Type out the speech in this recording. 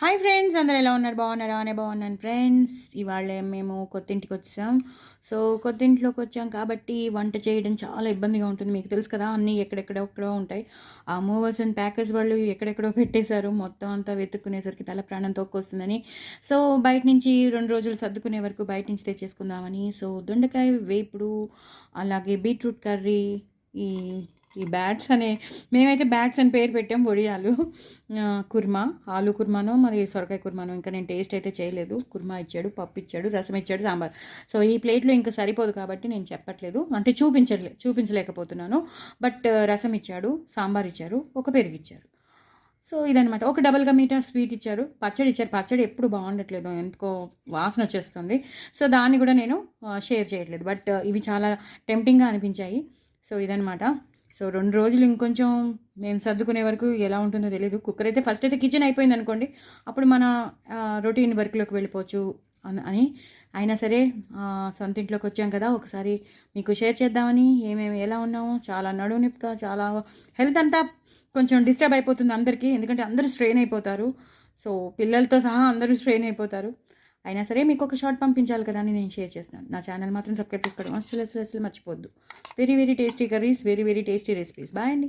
Hi friends, అందరూ ఎలా ఉన్నారు? బాగున్నారా? అనే బాగున్నాను ఫ్రెండ్స్. ఇవాళ మేము కొత్త ఇంటికి వచ్చాం. సో కొత్త ఇంట్లోకి వచ్చాం కాబట్టి వంట చేయడం చాలా ఇబ్బందిగా ఉంటుంది. మీకు తెలుసు కదా, అన్నీ ఎక్కడెక్కడో ఉంటాయి. ఆ మూవర్స్ అండ్ ప్యాకర్స్ వాళ్ళు ఎక్కడెక్కడో పెట్టేశారు. మొత్తం అంతా వెతుక్కునేసరికి తల ప్రాణం తోక్కొస్తుందని, సో బయట నుంచి 2 రోజులు సర్దుకునే వరకు బయట నుంచి తెచ్చేసుకుందామని, సో దొండకాయ వేపుడు, అలాగే బీట్రూట్ కర్రీ, ఈ ఈ బ్యాట్స్ అనే, మేమైతే బ్యాట్స్ అని పేరు పెట్టాం. వడియాలు, కుర్మా, ఆలు కుర్మానో మరి సొరకాయ కుర్మానో, ఇంకా నేను టేస్ట్ అయితే చేయలేదు. కుర్మా ఇచ్చాడు, పప్పు ఇచ్చాడు, రసం ఇచ్చాడు, సాంబార్. సో ఈ ప్లేట్లో ఇంకా సరిపోదు కాబట్టి నేను చెప్పట్లేదు, అంటే చూపించలేకపోతున్నాను. బట్ రసం ఇచ్చాడు, సాంబార్ ఇచ్చారు, ఒక పెరుగు ఇచ్చారు. సో ఇదనమాట. ఒక డబల్గా మీటా స్వీట్ ఇచ్చారు, పచ్చడి ఇచ్చారు. పచ్చడి ఎప్పుడు బాగుండట్లేదు, ఎందుకో వాసన వచ్చేస్తుంది. సో దాన్ని కూడా నేను షేర్ చేయట్లేదు. బట్ ఇవి చాలా టెంప్టింగ్గా అనిపించాయి. సో ఇదనమాట. సో 2 రోజులు ఇంకొంచెం మేము సర్దుకునే వరకు ఎలా ఉంటుందో తెలియదు. కుక్కర్ అయితే ఫస్ట్ అయితే కిచెన్ అయిపోయింది అనుకోండి, అప్పుడు మన రొటీన్ వర్క్లోకి వెళ్ళిపోవచ్చు అని. అయినా సరే సొంత ఇంట్లోకి వచ్చాం కదా, ఒకసారి మీకు షేర్ చేద్దామని. ఏమేమి ఎలా ఉన్నామో, చాలా నడునిప్గా, చాలా హెల్త్ అంతా కొంచెం డిస్టర్బ్ అయిపోతుంది అందరికీ, ఎందుకంటే అందరూ స్ట్రెయిన్ అయిపోతారు. సో పిల్లలతో సహా అందరూ స్ట్రెయిన్ అయిపోతారు. అయినా సరే మీకు ఒక షార్ట్ పంపించాలి కదా అని నేను షేర్ చేస్తున్నాను. నా ఛానల్ మాత్రం సబ్స్క్రైబ్ చేసుకోవడం అసలు మర్చిపోద్దు. Very very tasty curries, very very tasty recipes. Bye అండి.